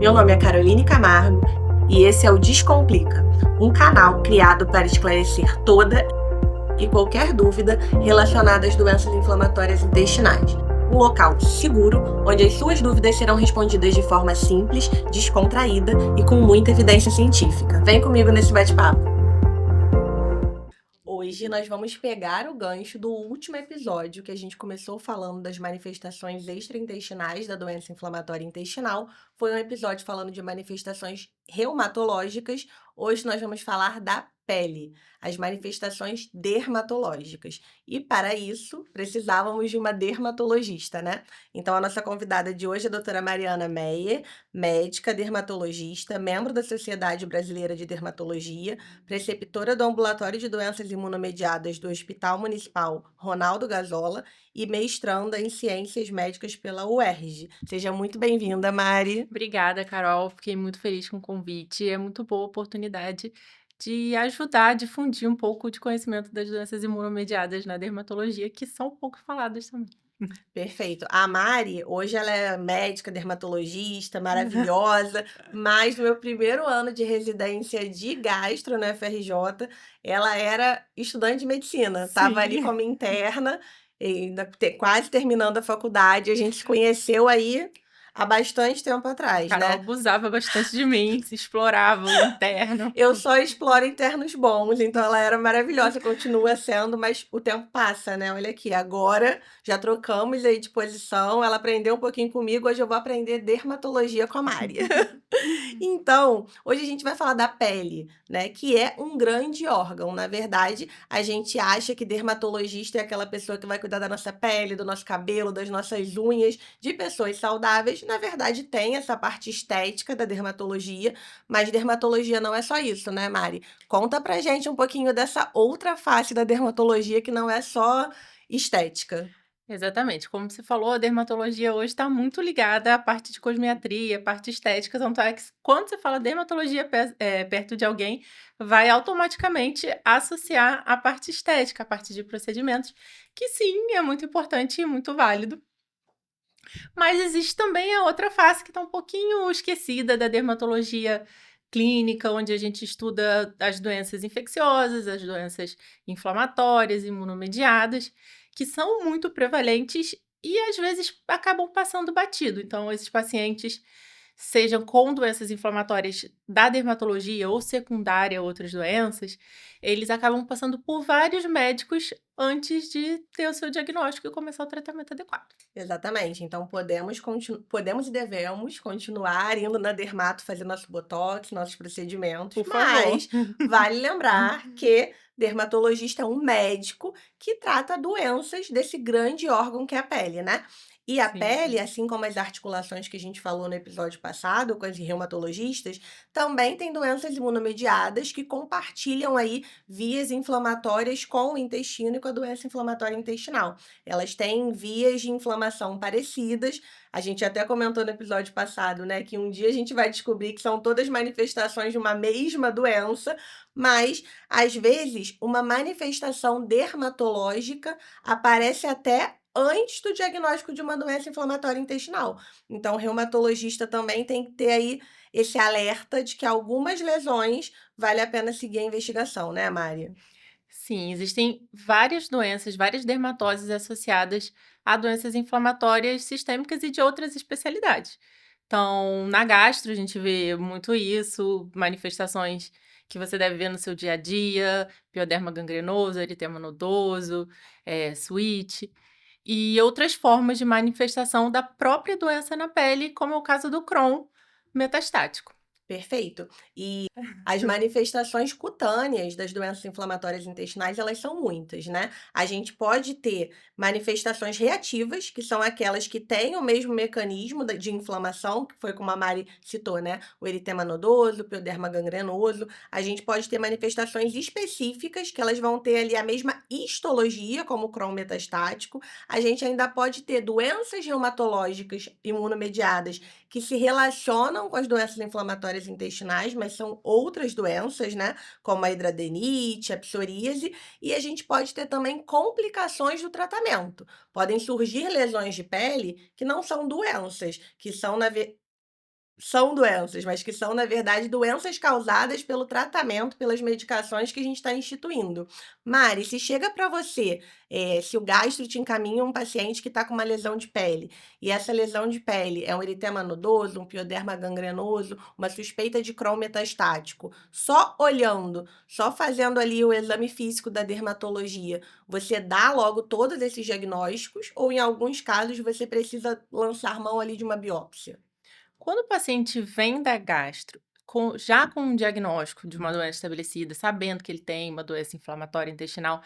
Meu nome é Caroline Camargo e esse é o Descomplica, um canal criado para esclarecer toda e qualquer dúvida relacionada às doenças inflamatórias intestinais. Um local seguro onde as suas dúvidas serão respondidas de forma simples, descontraída e com muita evidência científica. Vem comigo nesse bate-papo. Hoje nós vamos pegar o gancho do último episódio que a gente começou falando das manifestações extraintestinais da doença inflamatória intestinal. Foi um episódio falando de manifestações reumatológicas. Hoje nós vamos falar da pele, as manifestações dermatológicas. E para isso, precisávamos de uma dermatologista, né? Então a nossa convidada de hoje é a doutora Mariana Meyer, médica dermatologista, membro da Sociedade Brasileira de Dermatologia, preceptora do Ambulatório de Doenças Imunomediadas do Hospital Municipal Ronaldo Gazola e mestranda em Ciências Médicas pela UERJ. Seja muito bem-vinda, Mari. Obrigada, Carol. Fiquei muito feliz com o convite. É muito boa oportunidade de ajudar a difundir um pouco de conhecimento das doenças imunomediadas na dermatologia, que são pouco faladas também. Perfeito. A Mari, hoje ela é médica, dermatologista, maravilhosa, mas no meu primeiro ano de residência de gastro na FRJ, ela era estudante de medicina, estava ali Sim. como interna, e quase terminando a faculdade, a gente se conheceu aí há bastante tempo atrás, Carol né? abusava bastante de mim, se explorava o interno. Eu só exploro internos bons, então ela era maravilhosa, continua sendo, mas o tempo passa, né? Olha aqui, agora já trocamos aí de posição, ela aprendeu um pouquinho comigo, hoje eu vou aprender dermatologia com a Mari. Então, hoje a gente vai falar da pele, né? Que é um grande órgão. Na verdade, a gente acha que dermatologista é aquela pessoa que vai cuidar da nossa pele, do nosso cabelo, das nossas unhas, de pessoas saudáveis. Na verdade, tem essa parte estética da dermatologia, mas dermatologia não é só isso, né, Mari? Conta pra gente um pouquinho dessa outra face da dermatologia que não é só estética. Exatamente. Como você falou, a dermatologia hoje está muito ligada à parte de cosmetria, à parte estética, tanto é que quando você fala dermatologia perto de alguém, vai automaticamente associar a parte estética, a parte de procedimentos, que sim, é muito importante e muito válido. Mas existe também a outra face que está um pouquinho esquecida da dermatologia clínica, onde a gente estuda as doenças infecciosas, as doenças inflamatórias, imunomediadas, que são muito prevalentes e às vezes acabam passando batido. Então, esses pacientes, sejam com doenças inflamatórias da dermatologia ou secundária a outras doenças, eles acabam passando por vários médicos antes de ter o seu diagnóstico e começar o tratamento adequado. Exatamente. Então podemos e devemos continuar indo na dermato fazer nosso botox, nossos procedimentos, Por favor. mas vale lembrar que dermatologista é um médico que trata doenças desse grande órgão que é a pele, né? E a Sim. pele, assim como as articulações que a gente falou no episódio passado com as reumatologistas, também tem doenças imunomediadas que compartilham aí vias inflamatórias com o intestino e com a doença inflamatória intestinal. Elas têm vias de inflamação parecidas. A gente até comentou no episódio passado, né, que um dia a gente vai descobrir que são todas manifestações de uma mesma doença, mas às vezes uma manifestação dermatológica aparece até antes do diagnóstico de uma doença inflamatória intestinal. Então, o reumatologista também tem que ter aí esse alerta de que algumas lesões vale a pena seguir a investigação, né, Mari? Sim, existem várias doenças, várias dermatoses associadas a doenças inflamatórias sistêmicas e de outras especialidades. Então, na gastro, a gente vê muito isso, manifestações que você deve ver no seu dia a dia, pioderma gangrenoso, eritema nodoso, SWIT, e outras formas de manifestação da própria doença na pele, como é o caso do Crohn metastático. Perfeito. E as manifestações cutâneas das doenças inflamatórias intestinais, elas são muitas, né? A gente pode ter manifestações reativas, que são aquelas que têm o mesmo mecanismo de inflamação, que foi como a Mari citou, né? O eritema nodoso, o pioderma gangrenoso. A gente pode ter manifestações específicas, que elas vão ter ali a mesma histologia, como o Crohn metastático. A gente ainda pode ter doenças reumatológicas imunomediadas que se relacionam com as doenças inflamatórias intestinais, mas são outras doenças, né? Como a hidradenite, a psoríase, e a gente pode ter também complicações do tratamento. Podem surgir lesões de pele que não são doenças, que são, são doenças, mas que são, na verdade, doenças causadas pelo tratamento, pelas medicações que a gente está instituindo. Mari, se chega para você, se o gastro te encaminha um paciente que está com uma lesão de pele, e essa lesão de pele é um eritema nodoso, um pioderma gangrenoso, uma suspeita de Crohn metastático, só olhando, só fazendo ali o exame físico da dermatologia, você dá logo todos esses diagnósticos, ou em alguns casos você precisa lançar mão ali de uma biópsia? Quando o paciente vem da gastro, já com um diagnóstico de uma doença estabelecida, sabendo que ele tem uma doença inflamatória intestinal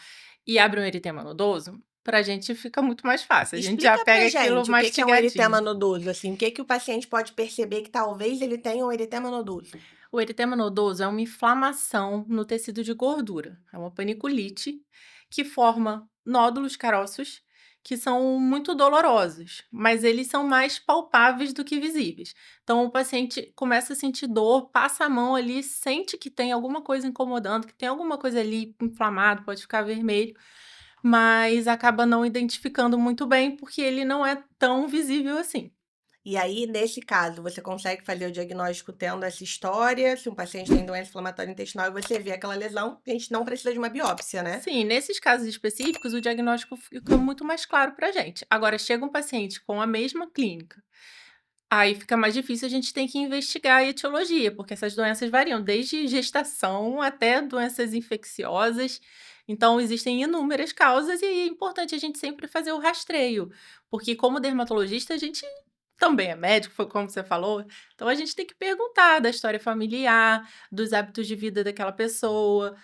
e abre um eritema nodoso, para a gente fica muito mais fácil. A gente já Explica pra pega aquilo gente o que que é um mastigadinho. eritema nodoso, assim, o que que o paciente pode perceber que talvez ele tenha um eritema nodoso? O eritema nodoso é uma inflamação no tecido de gordura, é uma paniculite que forma nódulos caroços que são muito dolorosos, mas eles são mais palpáveis do que visíveis. Então o paciente começa a sentir dor, passa a mão ali, sente que tem alguma coisa incomodando, que tem alguma coisa ali inflamado, pode ficar vermelho, mas acaba não identificando muito bem porque ele não é tão visível assim. E aí, nesse caso, você consegue fazer o diagnóstico tendo essa história, se um paciente tem doença inflamatória intestinal e você vê aquela lesão, a gente não precisa de uma biópsia, né? Sim, nesses casos específicos, o diagnóstico fica muito mais claro para a gente. Agora, chega um paciente com a mesma clínica, aí fica mais difícil, a gente tem que investigar a etiologia, porque essas doenças variam desde gestação até doenças infecciosas. Então, existem inúmeras causas e é importante a gente sempre fazer o rastreio, porque como dermatologista, a gente também é médico, foi como você falou, então a gente tem que perguntar da história familiar, dos hábitos de vida daquela pessoa,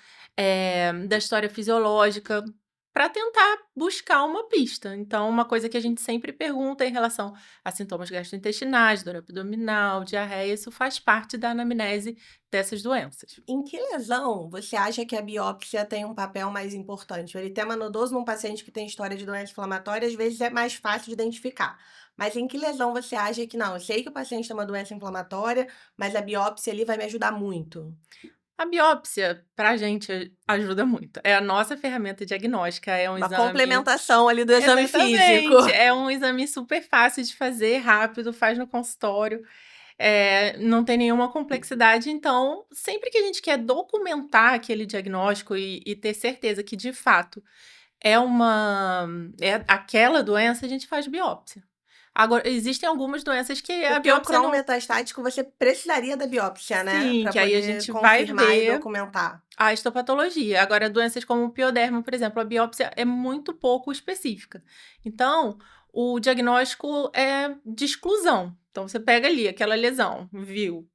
da história fisiológica, para tentar buscar uma pista. Então, uma coisa que a gente sempre pergunta em relação a sintomas gastrointestinais, dor abdominal, diarreia, isso faz parte da anamnese dessas doenças. Em que lesão você acha que a biópsia tem um papel mais importante? O eritema nodoso num paciente que tem história de doença inflamatória, às vezes é mais fácil de identificar. Mas em que lesão você acha que não? Eu sei que o paciente tem uma doença inflamatória, mas a biópsia ali vai me ajudar muito. A biópsia, para a gente, ajuda muito. É a nossa ferramenta diagnóstica, é um Uma exame. complementação ali do exame físico. Exatamente, é um exame super fácil de fazer, rápido, faz no consultório, não tem nenhuma complexidade, então, sempre que a gente quer documentar aquele diagnóstico e ter certeza que, de fato, é aquela doença, a gente faz biópsia. Agora, existem algumas doenças que a Porque o biópsia Crohn não. metastático você precisaria da biópsia, né, Sim, para que aí a poder gente vai confirmar e ver documentar. a histopatologia. Agora, doenças como o pioderma, por exemplo, a biópsia é muito pouco específica. Então, o diagnóstico é de exclusão. Então, você pega ali aquela lesão, viu?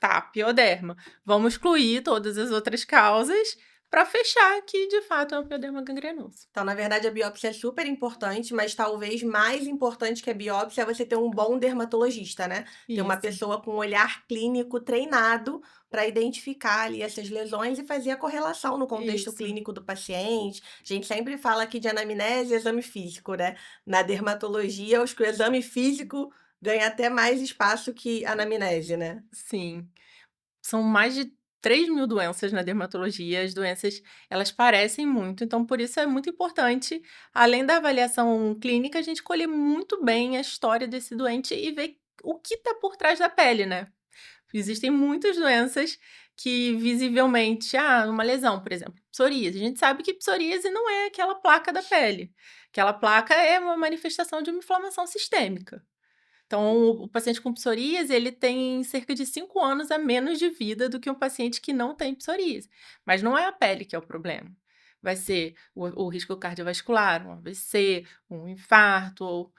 Tá, pioderma. Vamos excluir todas as outras causas para fechar que, de fato, é um pioderma gangrenoso. Então, na verdade, a biópsia é super importante, mas talvez mais importante que a biópsia é você ter um bom dermatologista, né? Ter uma Isso, pessoa com um olhar clínico treinado para identificar ali essas lesões e fazer a correlação no contexto isso. clínico do paciente. A gente sempre fala aqui de anamnese e exame físico, né? Na dermatologia, acho que o exame físico ganha até mais espaço que a anamnese, né? Sim. São mais de 3.000 doenças na dermatologia, as doenças, elas parecem muito, então por isso é muito importante, além da avaliação clínica, a gente colher muito bem a história desse doente e ver o que está por trás da pele, né. Existem muitas doenças que visivelmente uma lesão, por exemplo, psoríase, a gente sabe que psoríase não é aquela placa da pele, aquela placa é uma manifestação de uma inflamação sistêmica. Então, o paciente com psoríase, ele tem cerca de 5 anos a menos de vida do que um paciente que não tem psoríase. Mas não é a pele que é o problema. Vai ser o risco cardiovascular, um AVC, um infarto, ou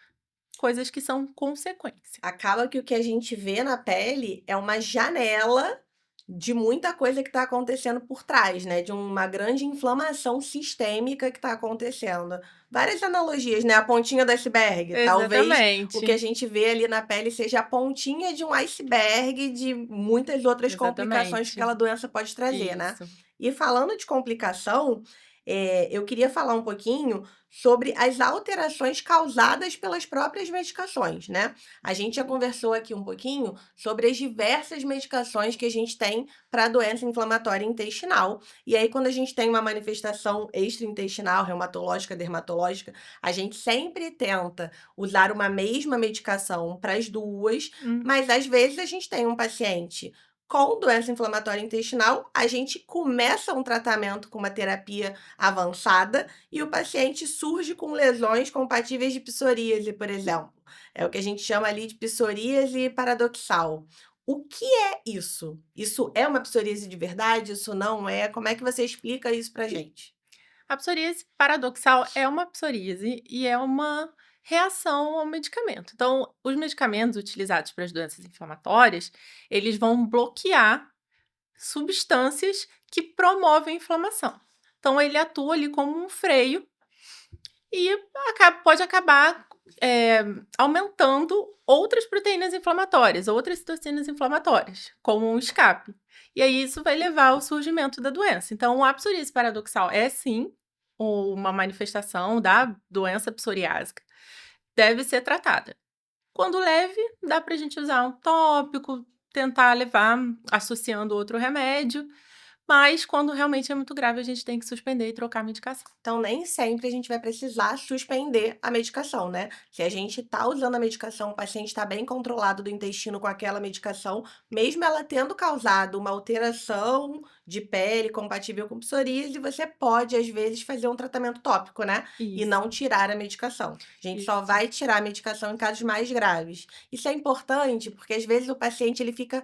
coisas que são consequência. Acaba que o que a gente vê na pele é uma janela de muita coisa que está acontecendo por trás, né? De uma grande inflamação sistêmica que está acontecendo. Várias analogias, né? A pontinha do iceberg. Talvez o que a Exatamente, gente vê ali na pele seja a pontinha de um iceberg de muitas outras complicações que exatamente. aquela doença pode trazer, né? Isso. E falando de complicação, eu queria falar um pouquinho sobre as alterações causadas pelas próprias medicações, né. A gente já conversou aqui um pouquinho sobre as diversas medicações que a gente tem para doença inflamatória intestinal, e aí quando a gente tem uma manifestação extraintestinal, reumatológica, dermatológica, a gente sempre tenta usar uma mesma medicação para as 2, Hum. mas às vezes a gente tem um paciente com doença inflamatória intestinal, a gente começa um tratamento com uma terapia avançada e o paciente surge com lesões compatíveis de psoríase, por exemplo. É o que a gente chama ali de psoríase paradoxal. O que é isso? Isso é uma psoríase de verdade? Isso não é? Como é que você explica isso pra gente? A psoríase paradoxal é uma psoríase e é uma reação ao medicamento. Então, os medicamentos utilizados para as doenças inflamatórias, eles vão bloquear substâncias que promovem a inflamação. Então, ele atua ali como um freio e pode acabar aumentando outras proteínas inflamatórias, outras citocinas inflamatórias, como um escape. E aí isso vai levar ao surgimento da doença. Então, a psoríase paradoxal é sim uma manifestação da doença psoriásica, deve ser tratada. Quando leve, dá para a gente usar um tópico, tentar levar associando outro remédio, mas quando realmente é muito grave, a gente tem que suspender e trocar a medicação. Então, nem sempre a gente vai precisar suspender a medicação, né? Se a gente tá usando a medicação, o paciente está bem controlado do intestino com aquela medicação, mesmo ela tendo causado uma alteração de pele compatível com psoríase, você pode, às vezes, fazer um tratamento tópico, né? E Isso, não tirar a medicação. A gente só isso. vai tirar a medicação em casos mais graves. Isso é importante porque, às vezes, o paciente ele fica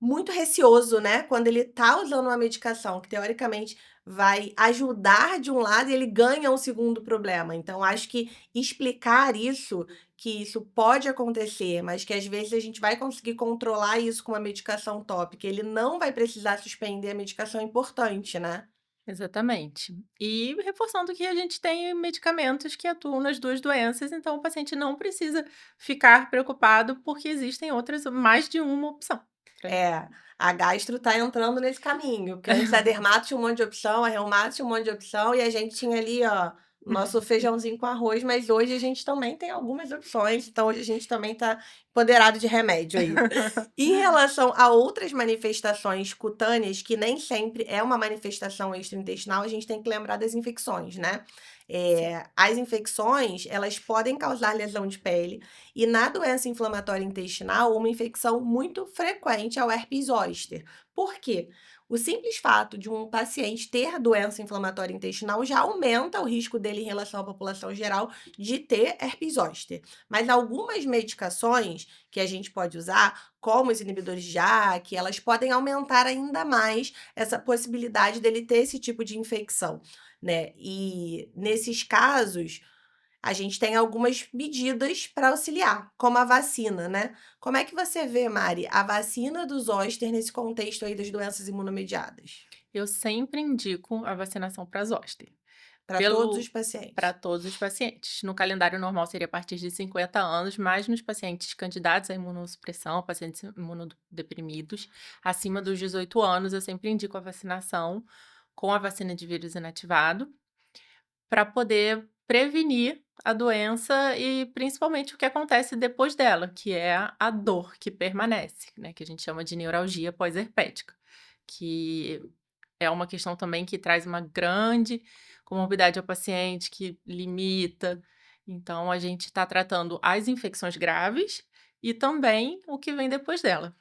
muito receoso, né, quando ele tá usando uma medicação que teoricamente vai ajudar de um lado e ele ganha um segundo problema. Então acho que explicar isso, que isso pode acontecer, mas que às vezes a gente vai conseguir controlar isso com uma medicação tópica, ele não vai precisar suspender a medicação, é importante, né. Exatamente. E reforçando que a gente tem medicamentos que atuam nas 2 doenças, então o paciente não precisa ficar preocupado, porque existem outras mais de uma opção pra gente. É, a gastro tá entrando nesse caminho, porque antes a dermato tinha um monte de opção, a reumato tinha um monte de opção e a gente tinha ali, ó, nosso feijãozinho com arroz, mas hoje a gente também tem algumas opções, então hoje a gente também tá empoderado de remédio aí. Em relação a outras manifestações cutâneas, que nem sempre é uma manifestação extraintestinal, a gente tem que lembrar das infecções, né. Sim. As infecções, elas podem causar lesão de pele, e na doença inflamatória intestinal, uma infecção muito frequente é o herpes zoster. Por quê? O simples fato de um paciente ter doença inflamatória intestinal já aumenta o risco dele em relação à população geral de ter herpes zoster. Mas algumas medicações que a gente pode usar, como os inibidores de JAK, elas podem aumentar ainda mais essa possibilidade dele ter esse tipo de infecção, né? E nesses casos, a gente tem algumas medidas para auxiliar, como a vacina, né. Como é que você vê, Mari, a vacina do zoster nesse contexto aí das doenças imunomediadas? Eu sempre indico a vacinação para zoster, Para todos os pelo para pacientes? todos os pacientes. No calendário normal seria a partir de 50 anos, mas nos pacientes candidatos à imunossupressão, pacientes imunodeprimidos, acima dos 18 anos, eu sempre indico a vacinação com a vacina de vírus inativado, para poder prevenir a doença e principalmente o que acontece depois dela, que é a dor que permanece, né, que a gente chama de neuralgia pós-herpética, que é uma questão também que traz uma grande comorbidade ao paciente, que limita. Então a gente está tratando as infecções graves e também o que vem depois dela.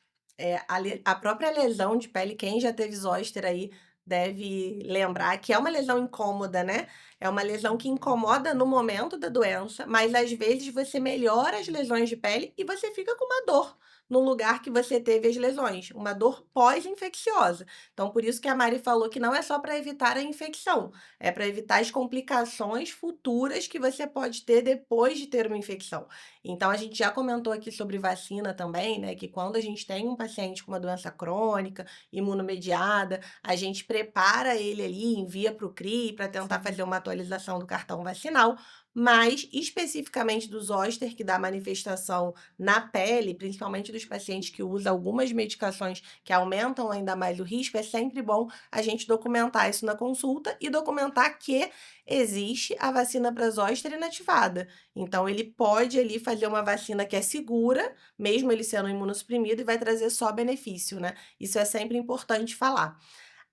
A própria lesão de pele, quem já teve zoster aí deve lembrar que é uma lesão incômoda, né. É uma lesão que incomoda no momento da doença, mas às vezes você melhora as lesões de pele e você fica com uma dor no lugar que você teve as lesões, uma dor pós-infecciosa. Então por isso que a Mari falou que não é só para evitar a infecção, é para evitar as complicações futuras que você pode ter depois de ter uma infecção. Então a gente já comentou aqui sobre vacina também, né, que quando a gente tem um paciente com uma doença crônica, imunomediada, a gente prepara ele ali, envia para o CRI para tentar Sim. fazer uma atualização do cartão vacinal, mas especificamente do zoster, que dá manifestação na pele, principalmente dos pacientes que usam algumas medicações que aumentam ainda mais o risco, é sempre bom a gente documentar isso na consulta e documentar que existe a vacina para zoster inativada. Então, ele pode ali fazer uma vacina que é segura, mesmo ele sendo imunossuprimido, e vai trazer só benefício, né? Isso é sempre importante falar.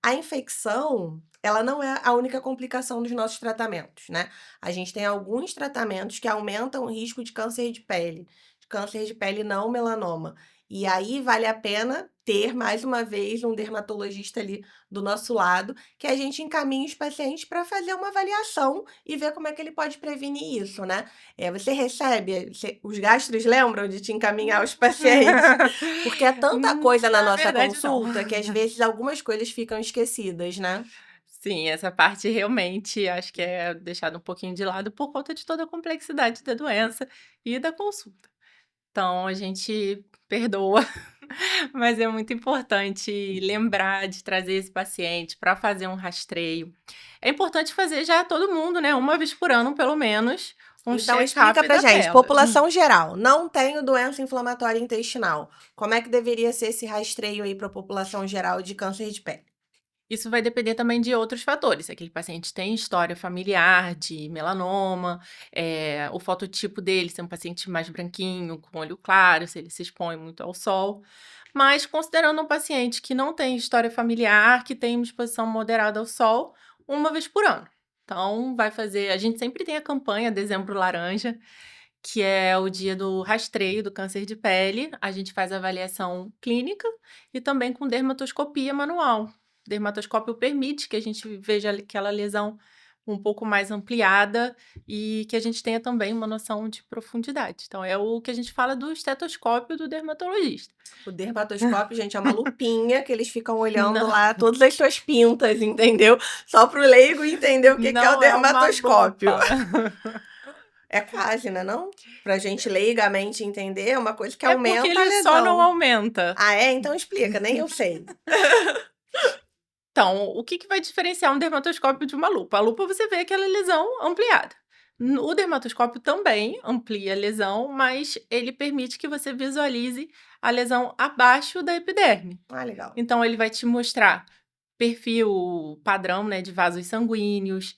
A infecção, ela não é a única complicação dos nossos tratamentos, né. A gente tem alguns tratamentos que aumentam o risco de câncer de pele não melanoma. E aí vale a pena ter, mais uma vez, um dermatologista ali do nosso lado, que a gente encaminhe os pacientes para fazer uma avaliação e ver como é que ele pode prevenir isso, né. Você recebe os gastros lembram de te encaminhar os pacientes? Porque é tanta coisa na Na nossa verdade não. consulta que às vezes algumas coisas ficam esquecidas, né. Sim, essa parte realmente acho que é deixada um pouquinho de lado por conta de toda a complexidade da doença e da consulta. Então a gente perdoa, mas é muito importante lembrar de trazer esse paciente para fazer um rastreio. É importante fazer já todo mundo, né, uma vez por ano pelo menos, um Então explica check-up pra da gente, pele. população geral, não tenho doença inflamatória intestinal, como é que deveria ser esse rastreio aí para a população geral de câncer de pele? Isso vai depender também de outros fatores, se aquele paciente tem história familiar de melanoma, o fototipo dele ser um paciente mais branquinho, com olho claro, se ele se expõe muito ao sol. Mas considerando um paciente que não tem história familiar, que tem uma exposição moderada ao sol, uma vez por ano. Então vai fazer a gente sempre tem a campanha Dezembro Laranja, que é o dia do rastreio do câncer de pele, a gente faz avaliação clínica e também com dermatoscopia manual. O dermatoscópio permite que a gente veja aquela lesão um pouco mais ampliada e que a gente tenha também uma noção de profundidade. Então é o que a gente fala do estetoscópio do dermatologista. O dermatoscópio, gente, é uma lupinha que eles ficam olhando Não, lá todas as suas pintas, entendeu? Só para o leigo entender o que que é o não é uma dermatoscópio. lupa. É quase, né, não? Pra gente leigamente entender, é uma coisa que É porque aumenta a ele só não lesão. aumenta. Ah, é? Então explica, nem eu sei. Então, o que que vai diferenciar um dermatoscópio de uma lupa? A lupa você vê aquela lesão ampliada. O dermatoscópio também amplia a lesão, mas ele permite que você visualize a lesão abaixo da epiderme. Ah, legal. Então, ele vai te mostrar perfil padrão, né, de vasos sanguíneos,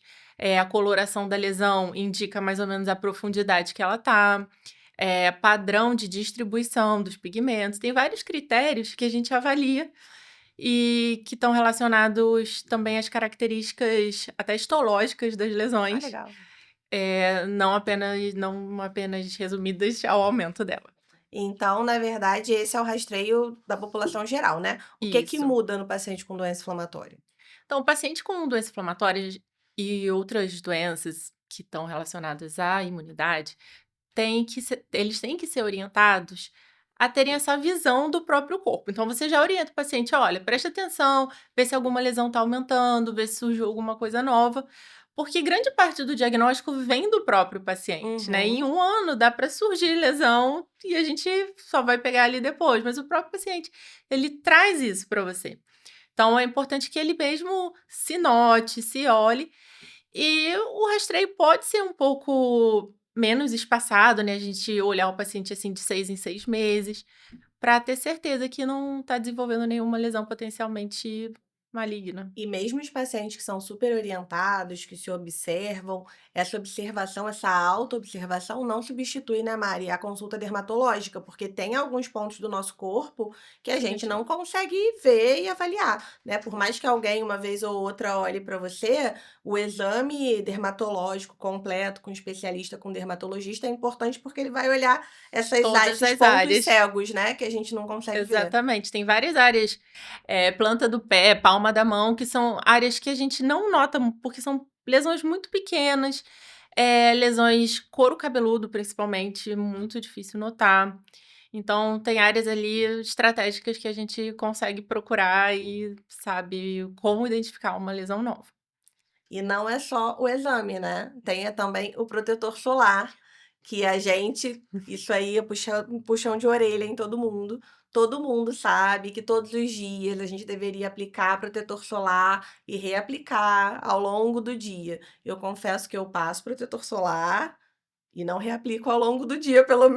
a coloração da lesão indica mais ou menos a profundidade que ela tá, padrão de distribuição dos pigmentos. Tem vários critérios que a gente avalia e que estão relacionados também às características até histológicas das Ah, lesões, legal. não apenas resumidas ao aumento dela. Então, na verdade, esse é o rastreio da população geral, né. O que que Isso. muda no paciente com doença inflamatória? Então, o paciente com doença inflamatória e outras doenças que estão relacionadas à imunidade, eles têm que ser orientados a terem essa visão do próprio corpo. Então, você já orienta o paciente: "Olha, presta atenção, vê se alguma lesão está aumentando, vê se surgiu alguma coisa nova", porque grande parte do diagnóstico vem do próprio paciente, né. Em Uhum. um ano dá para surgir lesão e a gente só vai pegar ali depois, mas o próprio paciente, ele traz isso para você. Então é importante que ele mesmo se note, se olhe, e o rastreio pode ser um pouco menos espaçado, né, a gente olhar o paciente, assim, de 6 em 6 meses, para ter certeza que não está desenvolvendo nenhuma lesão potencialmente maligna. E mesmo os pacientes que são super orientados, que se observam, essa observação, essa autoobservação não substitui, né, Mari, a consulta dermatológica, porque tem alguns pontos do nosso corpo que a Que a gente gente não consegue ver e avaliar, né? Por mais que alguém uma vez ou outra olhe para você, o exame dermatológico completo com especialista, com dermatologista é importante porque ele vai olhar todas esses as pontos áreas. cegos, né, que a gente não consegue ver. Exatamente, tem várias áreas, planta do pé, palma da mão, que são áreas que a gente não nota, porque são lesões muito pequenas, lesões couro cabeludo, principalmente, muito difícil notar. Então, tem áreas ali estratégicas que a gente consegue procurar e sabe como identificar uma lesão nova. E não é só o exame, né, tem também o protetor solar, que a gente isso aí é puxão de orelha em todo mundo sabe que todos os dias a gente deveria aplicar protetor solar e reaplicar ao longo do dia. Eu confesso que eu passo protetor solar, e não reaplico ao longo do dia, pelo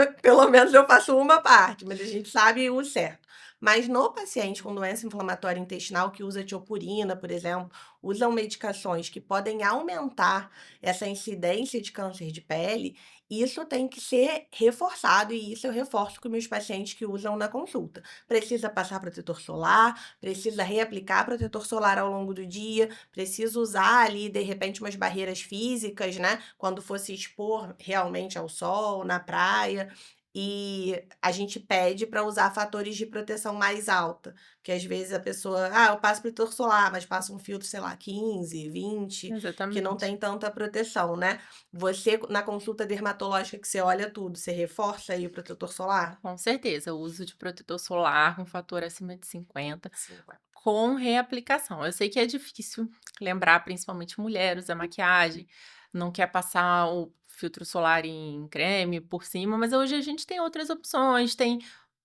menos eu faço uma parte, mas a gente sabe o certo. Mas no paciente com doença inflamatória intestinal que usa tiopurina, por exemplo, usam medicações que podem aumentar essa incidência de câncer de pele, isso tem que ser reforçado e isso eu reforço com meus pacientes que usam na consulta. Precisa passar protetor solar, precisa reaplicar protetor solar ao longo do dia, precisa usar ali, de repente, umas barreiras físicas, né? Quando for se expor realmente ao sol, na praia. E a gente pede para usar fatores de proteção mais alta, que às vezes a pessoa, eu passo protetor solar, mas passa um filtro, sei lá, 15, 20, que não Exatamente. tem tanta proteção, né? Você, na consulta dermatológica que você olha tudo, você reforça aí o protetor solar? Com certeza, o uso de protetor solar com fator acima de 50, Sim. com reaplicação. Eu sei que é difícil lembrar, principalmente mulher, usa maquiagem, não quer passar o filtro solar em creme por cima, mas hoje a gente tem outras opções, tem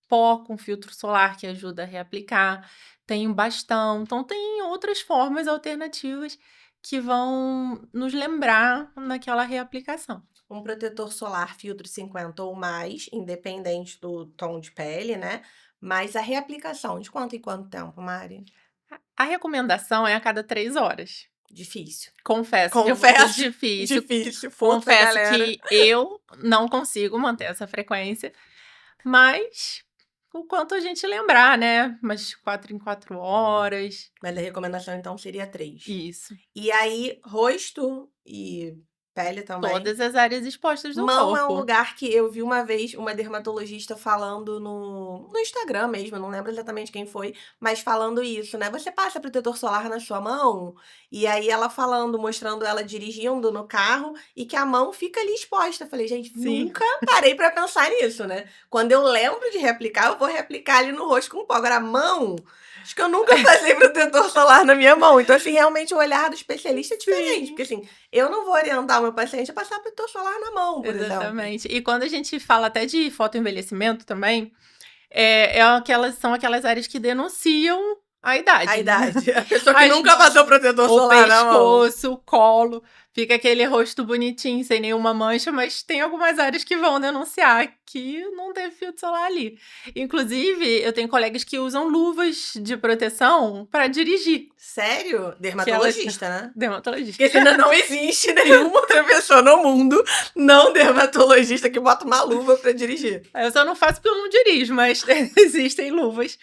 pó com filtro solar que ajuda a reaplicar, tem um bastão, então tem outras formas alternativas que vão nos lembrar naquela reaplicação. Um protetor solar filtro 50 ou mais, independente do tom de pele, né? Mas a reaplicação, de quanto em quanto tempo, Mari? A recomendação é a cada 3 horas. Difícil. Confesso que é muito Confesso, difícil. difícil, força, Confesso galera. que eu não consigo manter essa frequência, mas o quanto a gente lembrar, né, umas 4 em 4 horas. Mas a recomendação então seria 3. Isso. E aí, rosto e pele também. Todas as áreas expostas do Mão é um corpo. lugar que eu vi uma vez uma dermatologista falando no Instagram mesmo, eu não lembro exatamente quem foi, mas falando isso, né? Você passa protetor solar na sua mão? E aí ela falando, mostrando ela dirigindo no carro e que a mão fica ali exposta. Eu falei, gente, Sim. nunca parei pra pensar nisso, né? Quando eu lembro de reaplicar, eu vou reaplicar ali no rosto com pó. Agora, a mão, acho que eu nunca passei protetor solar na minha mão. Então, assim, realmente o olhar do especialista é diferente. Sim. Porque, assim, eu não vou orientar o meu paciente a passar protetor solar na mão, por exemplo. Exatamente. E quando a gente fala até de fotoenvelhecimento também, são aquelas áreas que denunciam a A idade, né. idade. A pessoa que As nunca passou protetor O solar na mão. pescoço, o colo, fica aquele rosto bonitinho, sem nenhuma mancha, mas tem algumas áreas que vão denunciar que não teve filtro solar ali. Inclusive, eu tenho colegas que usam luvas de proteção para dirigir, Sério? que elas Dermatologista, né? dermatologista. Porque ainda não existe nenhuma outra pessoa no mundo não dermatologista que bota uma luva pra dirigir. Eu só não faço porque eu não dirijo, mas existem luvas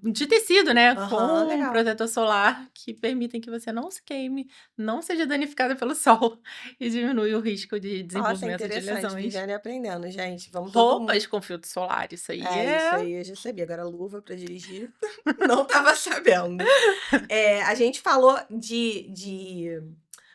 de tecido, né, Aham, com legal. protetor solar que permitem que você não se queime, não seja danificada pelo sol e diminui o risco de Nossa, desenvolvimento de interessante. lesões. Vivendo e aprendendo, gente. Vamos todo mundo. Roupas com filtro solar, isso aí É, isso é aí eu já sabia. Agora, luva pra dirigir, não tava sabendo. A gente falou de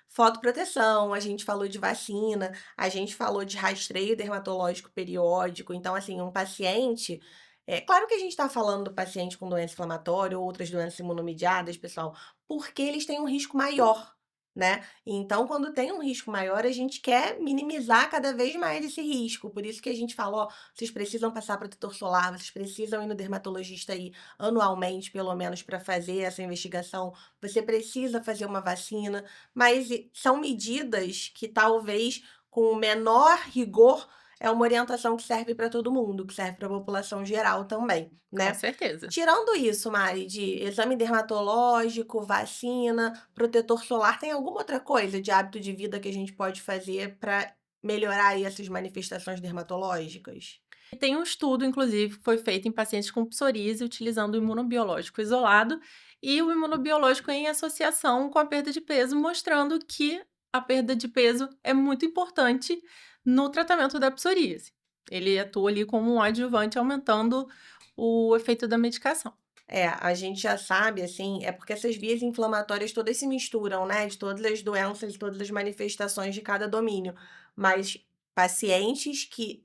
fotoproteção, a gente falou de vacina, a gente falou de rastreio dermatológico periódico. Então, assim, um paciente. É claro que a gente está falando do paciente com doença inflamatória ou outras doenças imunomediadas, pessoal, porque eles têm um risco maior, né? Então, quando tem um risco maior, a gente quer minimizar cada vez mais esse risco. Por isso que a gente falou, ó, vocês precisam passar protetor solar, vocês precisam ir no dermatologista aí anualmente, pelo menos, para fazer essa investigação. Você precisa fazer uma vacina, mas são medidas que talvez com o menor rigor é uma orientação que serve para todo mundo, que serve para a população geral também, com né? certeza. Tirando isso, Mari, de exame dermatológico, vacina, protetor solar, tem alguma outra coisa de hábito de vida que a gente pode fazer para melhorar aí essas manifestações dermatológicas? E tem um estudo, inclusive, que foi feito em pacientes com psoríase utilizando o imunobiológico isolado e o imunobiológico em associação com a perda de peso, mostrando que a perda de peso é muito importante no tratamento da psoríase. Ele atua ali como um adjuvante, aumentando o efeito da medicação. A gente já sabe, assim, é porque essas vias inflamatórias todas se misturam, né, de todas as doenças, de todas as manifestações de cada domínio. Mas pacientes que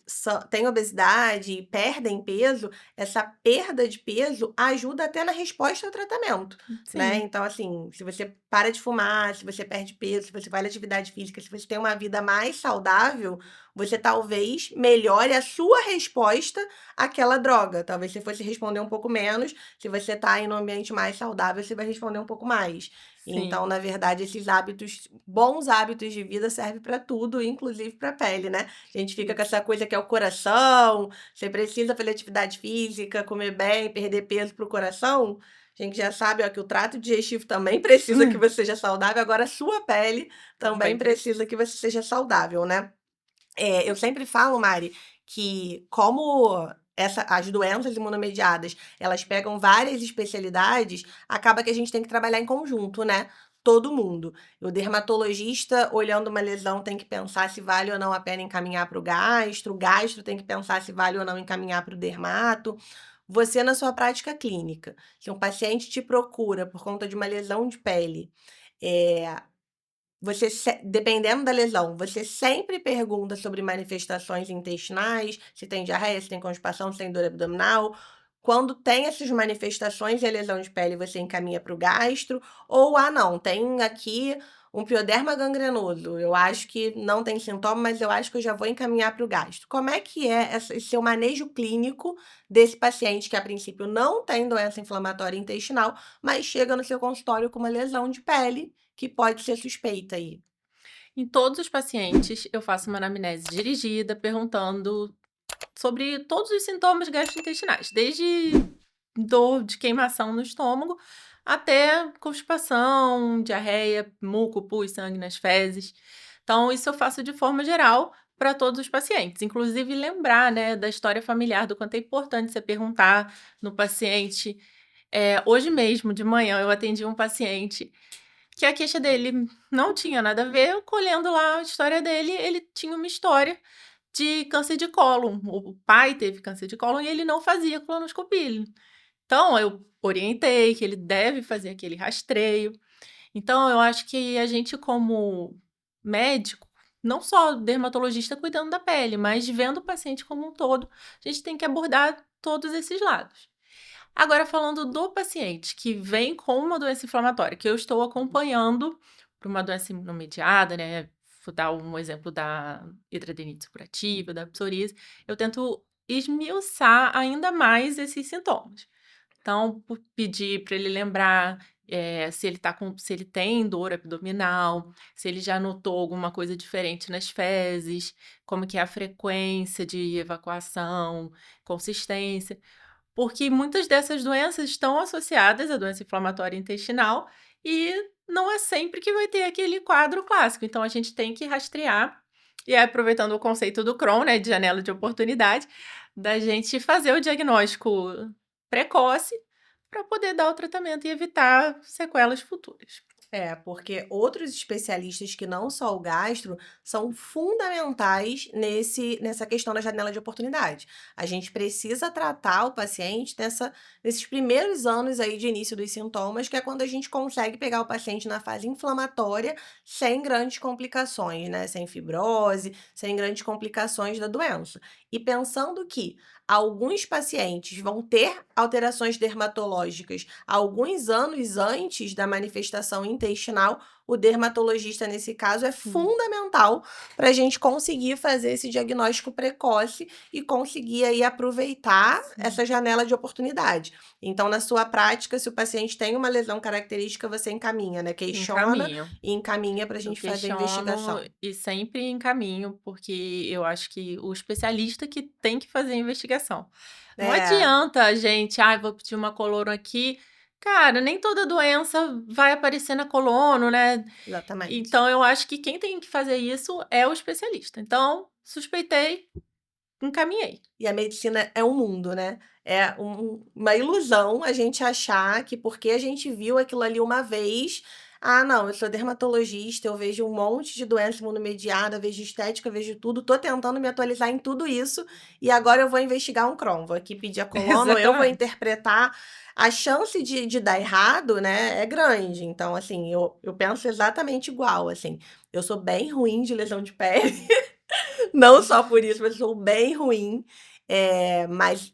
têm obesidade e perdem peso, essa perda de peso ajuda até na resposta ao tratamento, né? Sim, Então, assim, se você para de fumar, se você perde peso, se você faz atividade física, se você tem uma vida mais saudável, você talvez melhore a sua resposta àquela droga. Talvez você fosse responder um pouco menos, se você está em um ambiente mais saudável, você vai responder um pouco mais. Então, Sim. na verdade, esses hábitos, bons hábitos de vida servem para tudo, inclusive para a pele, né? A gente fica com essa coisa que é o coração, você precisa fazer atividade física, comer bem, perder peso para o coração. A gente já sabe, ó, que o trato digestivo também precisa que você seja saudável, agora a sua pele também Também preciso. precisa que você seja saudável, né? Eu sempre falo, Mari, que como as doenças imunomediadas, elas pegam várias especialidades, acaba que a gente tem que trabalhar em conjunto, né? Todo mundo. O dermatologista, olhando uma lesão, tem que pensar se vale ou não a pena encaminhar para o gastro tem que pensar se vale ou não encaminhar para o dermato. Você, na sua prática clínica, se um paciente te procura por conta de uma lesão de pele, eh, dependendo da lesão, você sempre pergunta sobre manifestações intestinais, se tem diarreia, se tem constipação, se tem dor abdominal. Quando tem essas manifestações e a lesão de pele, você encaminha para o gastro, ou não, tem aqui um pioderma gangrenoso. Eu acho que não tem sintoma, mas eu acho que eu já vou encaminhar para o gastro. Como é que é esse seu manejo clínico desse paciente que a princípio não tem doença inflamatória intestinal, mas chega no seu consultório com uma lesão de pele que pode ser suspeita aí? Em todos os pacientes, eu faço uma anamnese dirigida, perguntando sobre todos os sintomas gastrointestinais, desde dor de queimação no estômago até constipação, diarreia, muco, pus, sangue nas fezes. Então, isso eu faço de forma geral para todos os pacientes, inclusive lembrar, né, da história familiar, do quanto é importante você perguntar no paciente. Hoje mesmo, de manhã, eu atendi um paciente que a queixa dele não tinha nada a ver, eu colhendo lá a história dele, ele tinha uma história de câncer de cólon. O pai teve câncer de cólon e ele não fazia colonoscopia. Então, eu orientei que ele deve fazer aquele rastreio. Então, eu acho que a gente, como médico, não só dermatologista cuidando da pele, mas vendo o paciente como um todo, a gente tem que abordar todos esses lados. Agora, falando do paciente que vem com uma doença inflamatória, que eu estou acompanhando para uma doença imunomediada, né? Vou dar um exemplo da hidradenite supurativa, da psoríase, eu tento esmiuçar ainda mais esses sintomas. Então, pedir para ele lembrar se ele tem dor abdominal, se ele já notou alguma coisa diferente nas fezes, como que é a frequência de evacuação, consistência. Porque muitas dessas doenças estão associadas à doença inflamatória intestinal e não é sempre que vai ter aquele quadro clássico. Então, a gente tem que rastrear. E aí, aproveitando o conceito do Crohn, né, de janela de oportunidade, da gente fazer o diagnóstico precoce para poder dar o tratamento e evitar sequelas futuras. Porque outros especialistas que não só o gastro são fundamentais nessa questão da janela de oportunidade. A gente precisa tratar o paciente nesses primeiros anos aí de início dos sintomas, que é quando a gente consegue pegar o paciente na fase inflamatória sem grandes complicações, né? Sem fibrose, sem grandes complicações da doença. E pensando que alguns pacientes vão ter alterações dermatológicas alguns anos antes da manifestação intestinal, o dermatologista, nesse caso, é Sim. fundamental para a gente conseguir fazer esse diagnóstico precoce e conseguir aí aproveitar Sim. essa janela de oportunidade. Então, na sua prática, se o paciente tem uma lesão característica, você encaminha, né? Questiona Encaminho. e encaminha para a Eu gente fazer a questiono investigação. e sempre encaminho, porque eu acho que o especialista que tem que fazer a investigação. Não É, adianta a gente, vou pedir uma colono aqui. Cara, nem toda doença vai aparecer na colono, né? exatamente. Então, eu acho que quem tem que fazer isso é o especialista. Então, suspeitei, encaminhei. E a medicina é um mundo, né? É uma ilusão a gente achar que porque a gente viu aquilo ali uma vez, não, eu sou dermatologista, eu vejo um monte de doença imunomediada, vejo estética, vejo tudo, tô tentando me atualizar em tudo isso e agora eu vou investigar um Crohn, vou aqui pedir a coluna, ou eu vou Exatamente. interpretar. A chance de dar errado, né, é grande. Então, assim, eu penso exatamente igual, assim. Eu sou bem ruim de lesão de pele. Não só por isso, mas eu sou bem ruim. Mas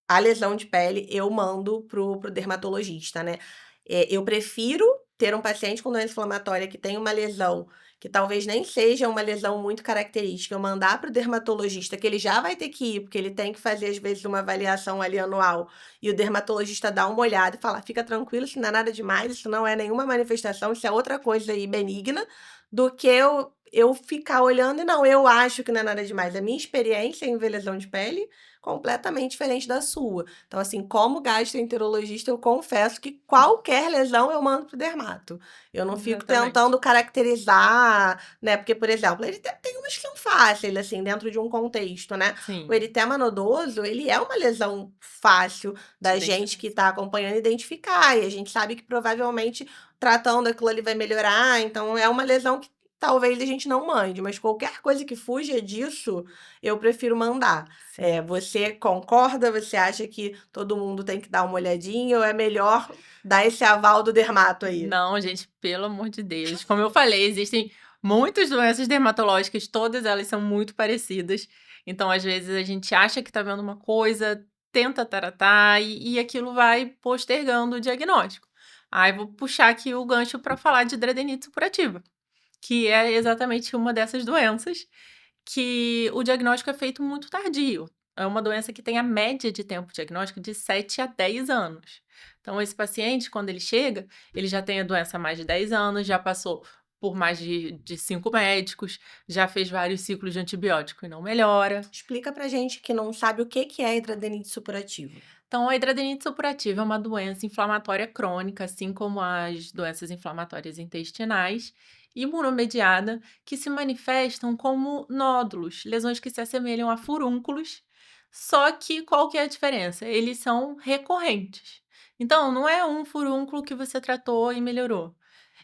a lesão de pele eu mando pro dermatologista, né. Eu prefiro ter um paciente com doença inflamatória que tem uma lesão, que talvez nem seja uma lesão muito característica, eu mandar para o dermatologista, que ele já vai ter que ir, porque ele tem que fazer, às vezes, uma avaliação ali anual, e o dermatologista dá uma olhada e fala: fica tranquilo, isso não é nada demais, isso não é nenhuma manifestação, isso é outra coisa aí benigna, do que eu ficar olhando e não, eu acho que não é nada demais. A minha experiência em ver lesão de pele completamente diferente da sua. Então, assim, como gastroenterologista, eu confesso que qualquer lesão eu mando pro dermato. Eu não fico Exatamente. tentando caracterizar, né? Porque, por exemplo, ele tem umas que são fáceis, assim, dentro de um contexto, né? O Sim, eritema nodoso, ele é uma lesão fácil de da gente que identificação. está acompanhando identificar, e a gente sabe que provavelmente tratando aquilo ali vai melhorar, então é uma lesão que talvez a gente não mande, mas qualquer coisa que fuja disso, eu prefiro mandar. Sim. Você concorda? Você acha que todo mundo tem que dar uma olhadinha ou é melhor dar esse aval do dermato aí? Não, gente, pelo amor de Deus. Como eu falei, existem muitas doenças dermatológicas, todas elas são muito parecidas. Então, às vezes, a gente acha que tá vendo uma coisa, tenta tratar e aquilo vai postergando o diagnóstico. Aí, vou puxar aqui o gancho para falar de hidradenite supurativa, que é exatamente uma dessas doenças que o diagnóstico é feito muito tardio. É uma doença que tem a média de tempo diagnóstico de 7 a 10 anos. Então, esse paciente, quando ele chega, ele já tem a doença há mais de 10 anos, já passou por mais de 5 médicos, já fez vários ciclos de antibiótico e não melhora. Explica pra gente que não sabe o que que é hidradenitis suppurativa. Então, a hidradenite supurativa é uma doença inflamatória crônica, assim como as doenças inflamatórias intestinais, imunomediada, que se manifestam como nódulos, lesões que se assemelham a furúnculos, só que qual que é a diferença? Eles são recorrentes. Então, não é um furúnculo que você tratou e melhorou.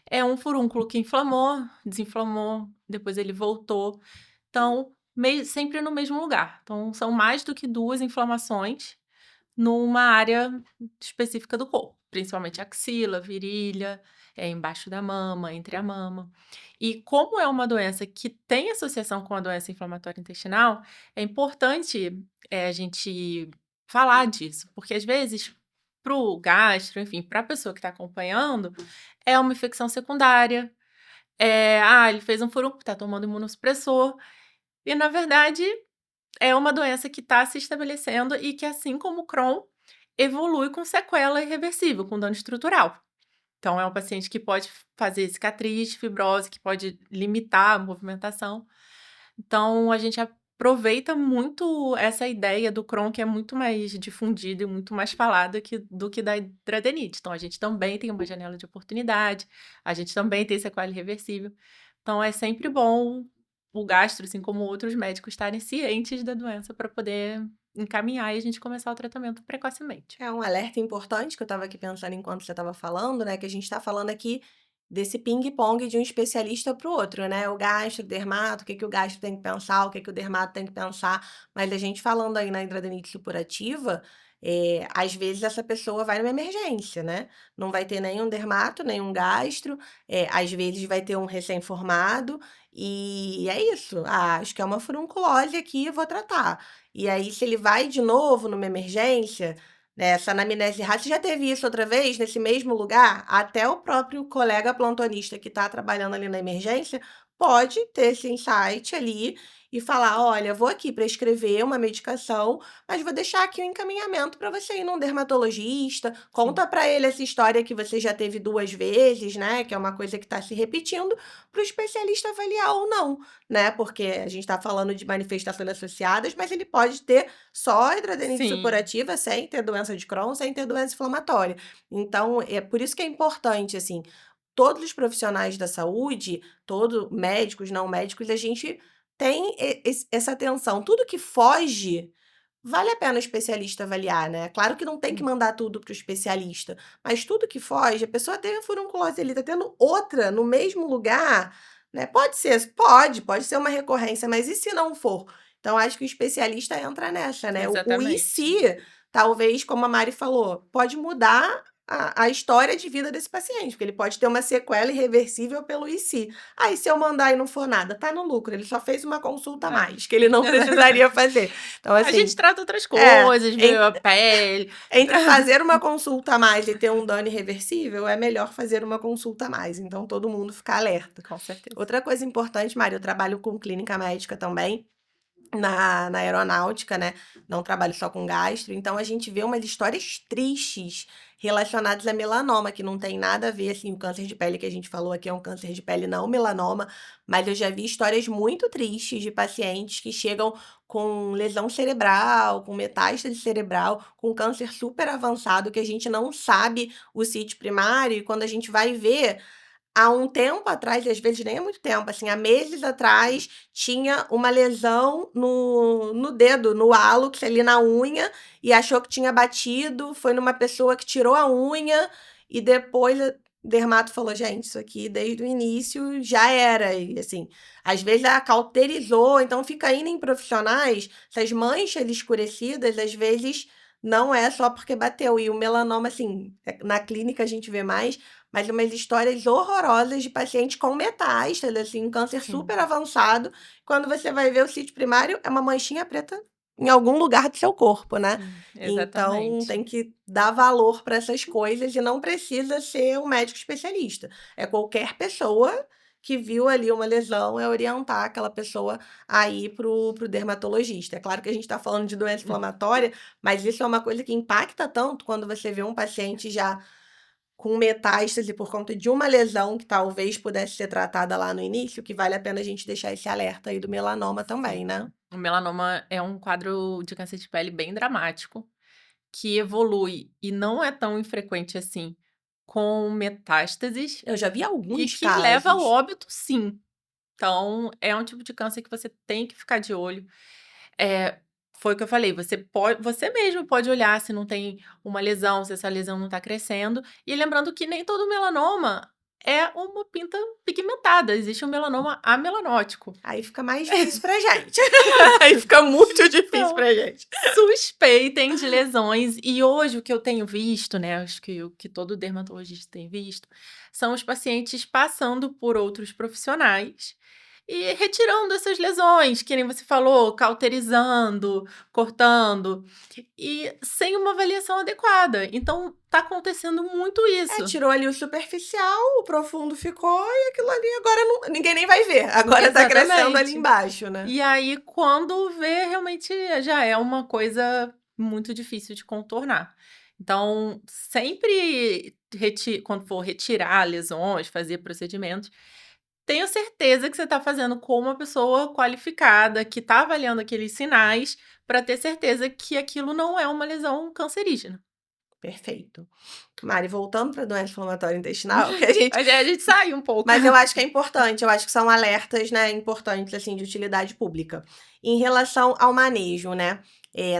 É um furúnculo que inflamou, desinflamou, depois ele voltou. Então, sempre no mesmo lugar. Então, são mais do que duas inflamações numa área específica do corpo, principalmente axila, virilha, embaixo da mama, entre a mama. E como é uma doença que tem associação com a doença inflamatória intestinal, é importante, a gente falar disso, porque às vezes para o gastro, enfim, para a pessoa que está acompanhando, é uma infecção secundária, ele fez um furúnculo, está tomando imunossupressor, e na verdade é uma doença que está se estabelecendo e que, assim como o Crohn, evolui com sequela irreversível, com dano estrutural. Então, é um paciente que pode fazer cicatriz, fibrose, que pode limitar a movimentação. Então, a gente aproveita muito essa ideia do Crohn, que é muito mais difundida e muito mais falada do que da hidradenite. Então, a gente também tem uma janela de oportunidade, a gente também tem sequela irreversível. Então, é sempre bom o gastro, assim como outros médicos, estarem cientes da doença para poder encaminhar e a gente começar o tratamento precocemente. É um alerta importante que eu estava aqui pensando enquanto você estava falando, né, que a gente está falando aqui desse ping-pong de um especialista para o outro, né? O gastro, o dermato, o que que o gastro tem que pensar, o que que o dermato tem que pensar. Mas a gente falando aí na hidradenitis supurativa, às vezes essa pessoa vai numa emergência, né? Não vai ter nenhum dermato, nenhum gastro, às vezes vai ter um recém-formado, e é isso. Ah, acho que é uma furunculose aqui, vou tratar. E aí, se ele vai de novo numa emergência, né, essa anamnese rápida, você já teve isso outra vez, nesse mesmo lugar? Até o próprio colega plantonista que está trabalhando ali na emergência pode ter esse insight ali e falar: olha, vou aqui prescrever uma medicação, mas vou deixar aqui o encaminhamento para você ir num dermatologista. Sim. Conta para ele essa história que você já teve 2 vezes, né? Que é uma coisa que está se repetindo, para o especialista avaliar ou não, né? Porque a gente está falando de manifestações associadas, mas ele pode ter só hidradenitis Sim. supurativa sem ter doença de Crohn, sem ter doença inflamatória. Então, é por isso que é importante, assim, todos os profissionais da saúde, todo médicos, não médicos, a gente tem essa atenção. Tudo que foge, vale a pena o especialista avaliar, né? Claro que não tem que Sim. mandar tudo para o especialista, mas tudo que foge, a pessoa teve a furunculose ali, tá tendo outra no mesmo lugar, né? Pode ser uma recorrência, mas e se não for? Então, acho que o especialista entra nessa, né? O e Exatamente. se, talvez, como a Mari falou, pode mudar a história de vida desse paciente, porque ele pode ter uma sequela irreversível pelo IC. Aí, se eu mandar e não for nada, tá no lucro, ele só fez uma consulta a É. mais, que ele não precisaria fazer. Então, A gente assim, trata outras é, coisas, vê a pele. entre fazer uma consulta a mais e ter um dano irreversível, é melhor fazer uma consulta a mais. Então, todo mundo fica alerta. Com certeza. Outra coisa importante, Mari, eu trabalho com clínica médica também, na aeronáutica, né? Não trabalho só com gastro, então a gente vê umas histórias tristes relacionadas a melanoma, que não tem nada a ver, assim, o câncer de pele que a gente falou aqui é um câncer de pele, não melanoma, mas eu já vi histórias muito tristes de pacientes que chegam com lesão cerebral, com metástase cerebral, com câncer super avançado, que a gente não sabe o sítio primário, e quando a gente vai ver, há um tempo atrás, e às vezes nem é muito tempo, assim, há meses atrás, tinha uma lesão no dedo, no hálux, ali na unha, e achou que tinha batido, foi numa pessoa que tirou a unha, e depois o dermato falou: gente, isso aqui desde o início já era. E assim, às vezes ela cauterizou, então fica indo em profissionais, essas manchas escurecidas, às vezes não é só porque bateu. E o melanoma, assim, na clínica a gente vê mais, mas umas histórias horrorosas de paciente com metástase, assim, um câncer Sim, super avançado. Quando você vai ver o sítio primário, é uma manchinha preta em algum lugar do seu corpo, né? sim, Então, exatamente. tem que dar valor para essas coisas e não precisa ser um médico especialista. É qualquer pessoa que viu ali uma lesão, é orientar aquela pessoa a ir pro dermatologista. É claro que a gente está falando de doença inflamatória, mas isso é uma coisa que impacta tanto quando você vê um paciente já com metástase por conta de uma lesão que talvez pudesse ser tratada lá no início, que vale a pena a gente deixar esse alerta aí do melanoma Sim. também, né? O melanoma é um quadro de câncer de pele bem dramático, que evolui e não é tão infrequente assim, com metástases Eu já vi e alguns que leva ao casos. óbito, sim. Então, é um tipo de câncer que você tem que ficar de olho. É, foi o que eu falei, você mesmo pode olhar se não tem uma lesão, se essa lesão não está crescendo, e lembrando que nem todo melanoma é uma pinta pigmentada, existe um melanoma amelanótico. Aí fica mais difícil pra gente. Aí fica muito difícil Então, pra gente. suspeitem de lesões, e hoje o que eu tenho visto, né, acho que o que todo dermatologista tem visto, são os pacientes passando por outros profissionais e retirando essas lesões, que nem você falou, cauterizando, cortando, e sem uma avaliação adequada. Então, tá acontecendo muito É, isso. tirou ali o superficial, o profundo ficou e aquilo ali agora ninguém nem vai ver. Agora tá crescendo ali Exatamente. embaixo, né? E aí, quando vê, realmente já é uma coisa muito difícil de contornar. Então, sempre quando for retirar lesões, fazer procedimentos, tenha certeza que você está fazendo com uma pessoa qualificada, que está avaliando aqueles sinais, para ter certeza que aquilo não é uma lesão cancerígena. Perfeito. Mari, voltando para doença inflamatória intestinal, que a gente. Mas aí a gente sai um pouco. Mas eu acho que é importante, eu acho que são alertas, né, importantes, assim, de utilidade pública. Em relação ao manejo, né,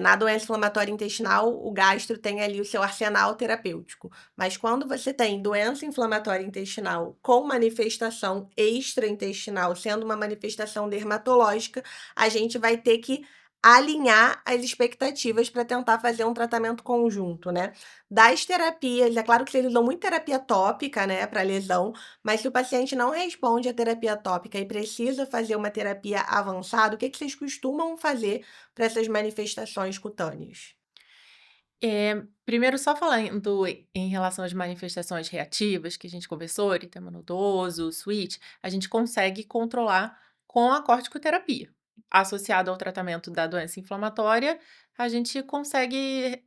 na doença inflamatória intestinal, o gastro tem ali o seu arsenal terapêutico. Mas quando você tem doença inflamatória intestinal com manifestação extraintestinal, sendo uma manifestação dermatológica, a gente vai ter que alinhar as expectativas para tentar fazer um tratamento conjunto, né? Das terapias, é claro que eles usam muito terapia tópica, né, para lesão, mas se o paciente não responde à terapia tópica e precisa fazer uma terapia avançada, o que vocês costumam fazer para essas manifestações cutâneas? Primeiro, só falando em relação às manifestações reativas que a gente conversou, eritema nodoso, switch, a gente consegue controlar com a corticoterapia. Associado ao tratamento da doença inflamatória, a gente consegue,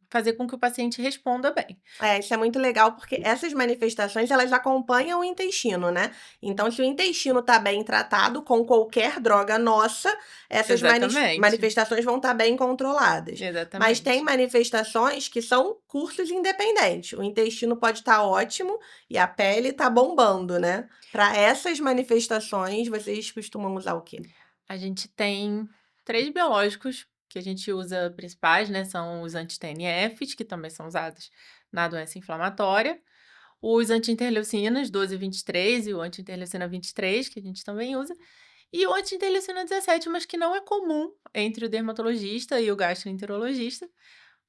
fazer com que o paciente responda bem. É, isso é muito legal, porque essas manifestações, elas acompanham o intestino, né. Então, se o intestino está bem tratado com qualquer droga nossa, essas Exatamente, manifestações vão estar bem controladas. Mas tem exatamente. manifestações que são cursos independentes. O intestino pode estar ótimo e a pele está bombando, né. Para essas manifestações, vocês costumam usar o quê? A gente tem 3 biológicos que a gente usa principais, né, são os anti-TNFs, que também são usados na doença inflamatória, os anti-interleucinas 12 e 23 e o anti-interleucina 23, que a gente também usa, e o anti-interleucina 17, mas que não é comum entre o dermatologista e o gastroenterologista,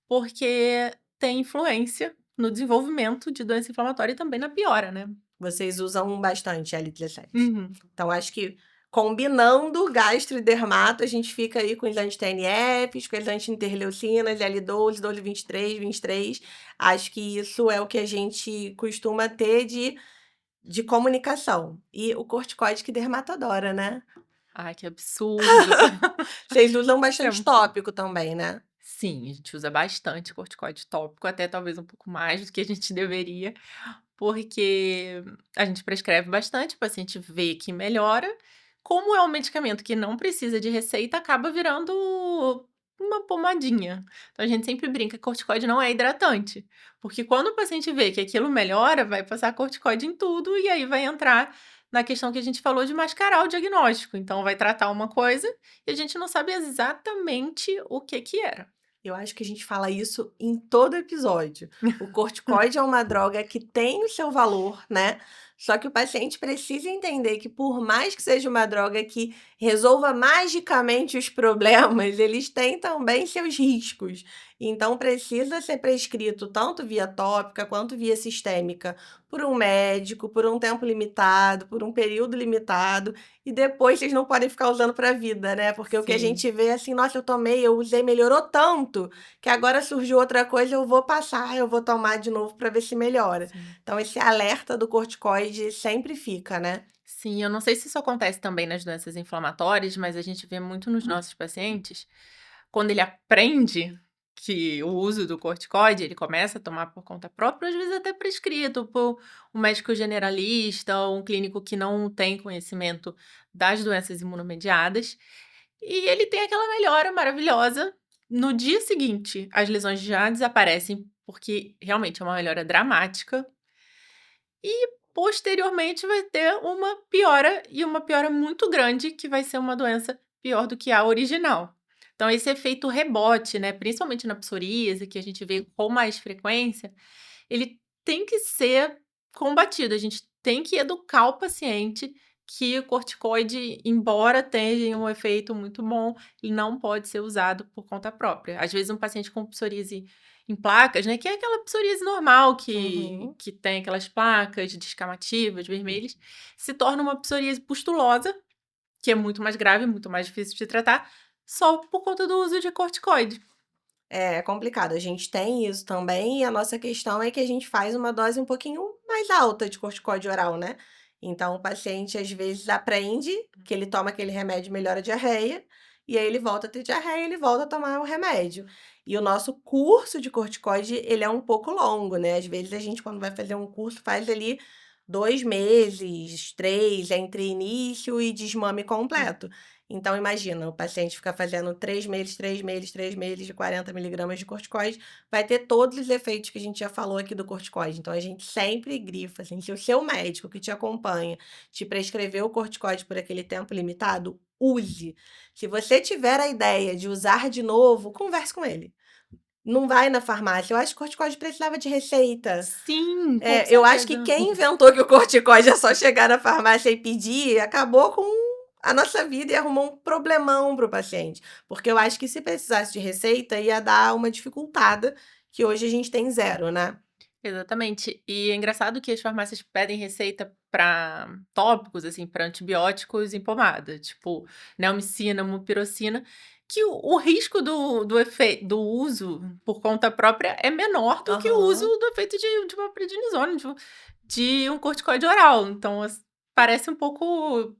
porque tem influência no desenvolvimento de doença inflamatória e também na piora, né. Vocês usam bastante L17. Uhum. Então acho que combinando gastro e dermato, a gente fica aí com os anti-TNFs, com as anti-interleucinas, L12, 12, 23, 23. Acho que isso é o que a gente costuma ter de comunicação. E o corticoide que dermato adora, né? Ai, que absurdo. Vocês usam Isso é bastante muito bom. tópico também, né? Sim, a gente usa bastante corticoide tópico, até talvez um pouco mais do que a gente deveria, porque a gente prescreve bastante, o paciente vê que melhora. Como é um medicamento que não precisa de receita, acaba virando uma pomadinha. Então a gente sempre brinca que corticoide não é hidratante, porque quando o paciente vê que aquilo melhora, vai passar corticoide em tudo e aí vai entrar na questão que a gente falou de mascarar o diagnóstico. Então vai tratar uma coisa e a gente não sabe exatamente o que que era. Eu acho que a gente fala isso em todo episódio. O corticoide é uma droga que tem o seu valor, né? Só que o paciente precisa entender que, por mais que seja uma droga que resolva magicamente os problemas, eles têm também seus riscos. Então, precisa ser prescrito tanto via tópica quanto via sistêmica por um médico, por um tempo limitado, por um período limitado. E depois vocês não podem ficar usando para a vida, né? Porque o que a Sim, gente vê é assim, nossa, eu tomei, eu usei, melhorou tanto, que agora surgiu outra coisa, eu vou passar, eu vou tomar de novo para ver se melhora. sim. Então, esse alerta do corticoide sempre fica, né? Sim, eu não sei se isso acontece também nas doenças inflamatórias, mas a gente vê muito nos nossos pacientes, quando ele aprende que o uso do corticoide, ele começa a tomar por conta própria, às vezes até prescrito por um médico generalista ou um clínico que não tem conhecimento das doenças imunomediadas, e ele tem aquela melhora maravilhosa. No dia seguinte, as lesões já desaparecem, porque realmente é uma melhora dramática. E posteriormente vai ter uma piora, e uma piora muito grande, que vai ser uma doença pior do que a original. Então esse efeito rebote, né, principalmente na psoríase, que a gente vê com mais frequência, ele tem que ser combatido. A gente tem que educar o paciente que o corticoide, embora tenha um efeito muito bom, ele não pode ser usado por conta própria. Às vezes um paciente com psoríase em placas, né, que é aquela psoríase normal que Uhum. que tem aquelas placas descamativas, vermelhas, se torna uma psoríase pustulosa, que é muito mais grave, muito mais difícil de tratar, só por conta do uso de corticoide. É complicado. A gente tem isso também, e a nossa questão é que a gente faz uma dose um pouquinho mais alta de corticóide oral, né? Então, o paciente às vezes aprende que ele toma aquele remédio melhora a diarreia, e aí ele volta a ter diarreia, ele volta a tomar o remédio. E o nosso curso de corticoide, ele é um pouco longo, né? Às vezes a gente, quando vai fazer um curso, faz ali 2 meses, 3, entre início e desmame completo. Então, imagina, o paciente ficar fazendo 3 meses, 3 meses, 3 meses de 40 miligramas de corticoide, vai ter todos os efeitos que a gente já falou aqui do corticoide. Então, a gente sempre grifa, assim, se o seu médico que te acompanha te prescreveu o corticoide por aquele tempo limitado, use. Se você tiver a ideia de usar de novo, converse com ele. Não vai na farmácia. Eu acho que corticoide precisava de receita. Sim, com Eu acho que certeza. quem inventou que o corticoide é só chegar na farmácia e pedir, acabou com a nossa vida e arrumou um problemão para o paciente. Porque eu acho que se precisasse de receita, ia dar uma dificultada, que hoje a gente tem zero, né? Exatamente. E é engraçado que as farmácias pedem receita para tópicos, assim, para antibióticos em pomada, tipo neomicina, mupirocina, que o risco do uso por conta própria é menor do que o uso Aham. do efeito de uma prednisona, de um corticoide oral. Então, parece um pouco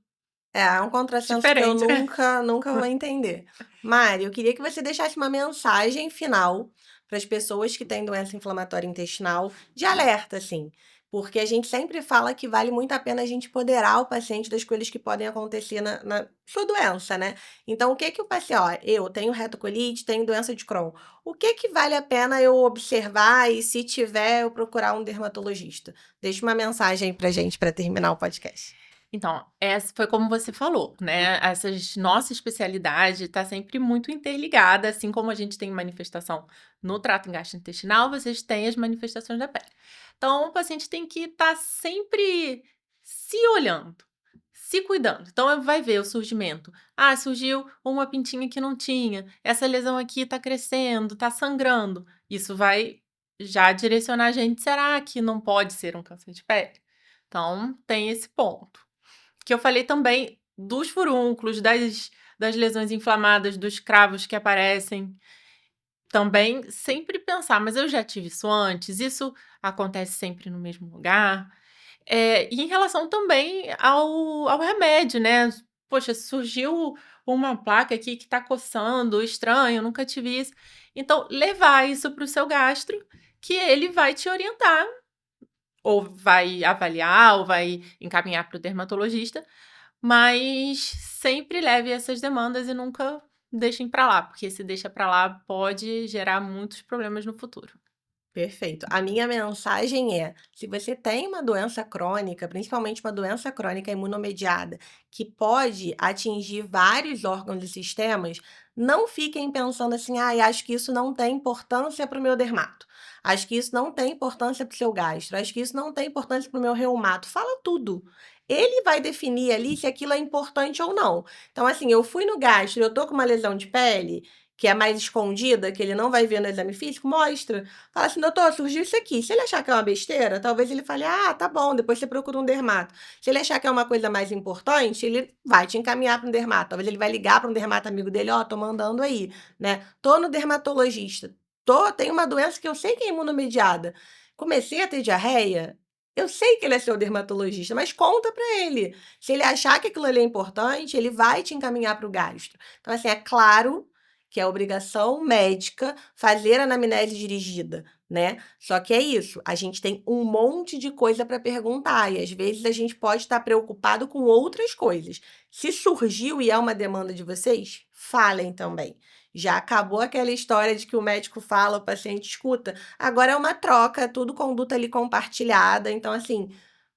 É um contrassenso que eu diferente. nunca vou entender. Mari, eu queria que você deixasse uma mensagem final para as pessoas que têm doença inflamatória intestinal, de alerta, assim. Porque a gente sempre fala que vale muito a pena a gente empoderar o paciente das coisas que podem acontecer na sua doença, né? Então, o que que o paciente, ó, eu tenho retocolite, tenho doença de Crohn. O que que vale a pena eu observar e, se tiver, eu procurar um dermatologista? Deixa uma mensagem aí pra gente para terminar o podcast. Então, essa foi como você falou, né, essas nossa especialidade está sempre muito interligada, assim como a gente tem manifestação no trato gastrointestinal, vocês têm as manifestações da pele. Então, o paciente tem que estar sempre se olhando, se cuidando. Então, vai ver o surgimento. Ah, surgiu uma pintinha que não tinha, essa lesão aqui está crescendo, está sangrando. Isso vai já direcionar a gente: "Será que não pode ser um câncer de pele?". Então tem esse ponto. Que eu falei também dos furúnculos, das lesões inflamadas, dos cravos que aparecem. Também sempre pensar: "Mas eu já tive isso antes? Isso acontece sempre no mesmo lugar?". E em relação também ao remédio, né. "Poxa, surgiu uma placa aqui que tá coçando, estranho, nunca tive isso". Então, levar isso para o seu gastro, que ele vai te orientar, ou vai avaliar, ou vai encaminhar para o dermatologista, mas sempre leve essas demandas e nunca deixem para lá, porque se deixa para lá pode gerar muitos problemas no futuro. Perfeito. A minha mensagem é: se você tem uma doença crônica, principalmente uma doença crônica imunomediada, que pode atingir vários órgãos e sistemas, não fiquem pensando assim: ai, acho que isso não tem importância para o meu dermato. Acho que isso não tem importância para o seu gastro. Acho que isso não tem importância para o meu reumato. Fala tudo. Ele vai definir ali se aquilo é importante ou não. Então, assim, eu fui no gastro, eu tô com uma lesão de pele, que é mais escondida, que ele não vai ver no exame físico, mostra. Fala assim: "Doutor, surgiu isso aqui". Se ele achar que é uma besteira, talvez ele fale: "Ah, tá bom, depois você procura um dermato". Se ele achar que é uma coisa mais importante, ele vai te encaminhar para um dermato. Talvez ele vai ligar para um dermato amigo dele: "Ó, tô mandando aí, né, tô no dermatologista, tenho uma doença que eu sei que é imunomediada, comecei a ter diarreia". Eu sei que ele é seu dermatologista, mas conta para ele. Se ele achar que aquilo ali é importante, ele vai te encaminhar para o gastro. Então, assim, é claro que é obrigação médica fazer anamnese dirigida, né. Só que é isso, a gente tem um monte de coisa para perguntar e às vezes a gente pode estar preocupado com outras coisas. Se surgiu e é uma demanda de vocês, falem também. Já acabou aquela história de que o médico fala, o paciente escuta, agora é uma troca, é tudo conduta ali compartilhada, então assim,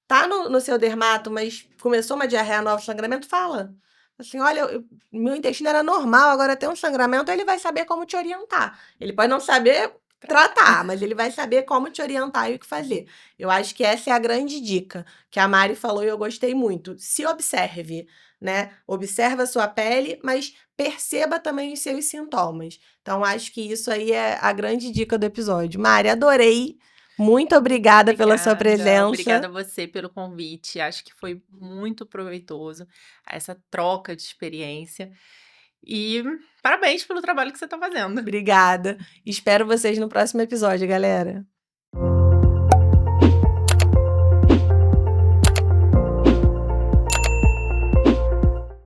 tá no seu dermato, mas começou uma diarreia nova, sangramento, fala. Assim: "Olha, meu intestino era normal, agora tem um sangramento", ele vai saber como te orientar. Ele pode não saber tratar, mas ele vai saber como te orientar e o que fazer. Eu acho que essa é a grande dica que a Mari falou e eu gostei muito. Se observe, né, observa a sua pele, mas perceba também os seus sintomas. Então acho que isso aí é a grande dica do episódio. Mari, adorei. Muito obrigada pela sua Obrigada, presença. obrigada a você pelo convite, acho que foi muito proveitoso essa troca de experiência, e parabéns pelo trabalho que você está fazendo. Obrigada. Espero vocês no próximo episódio, galera.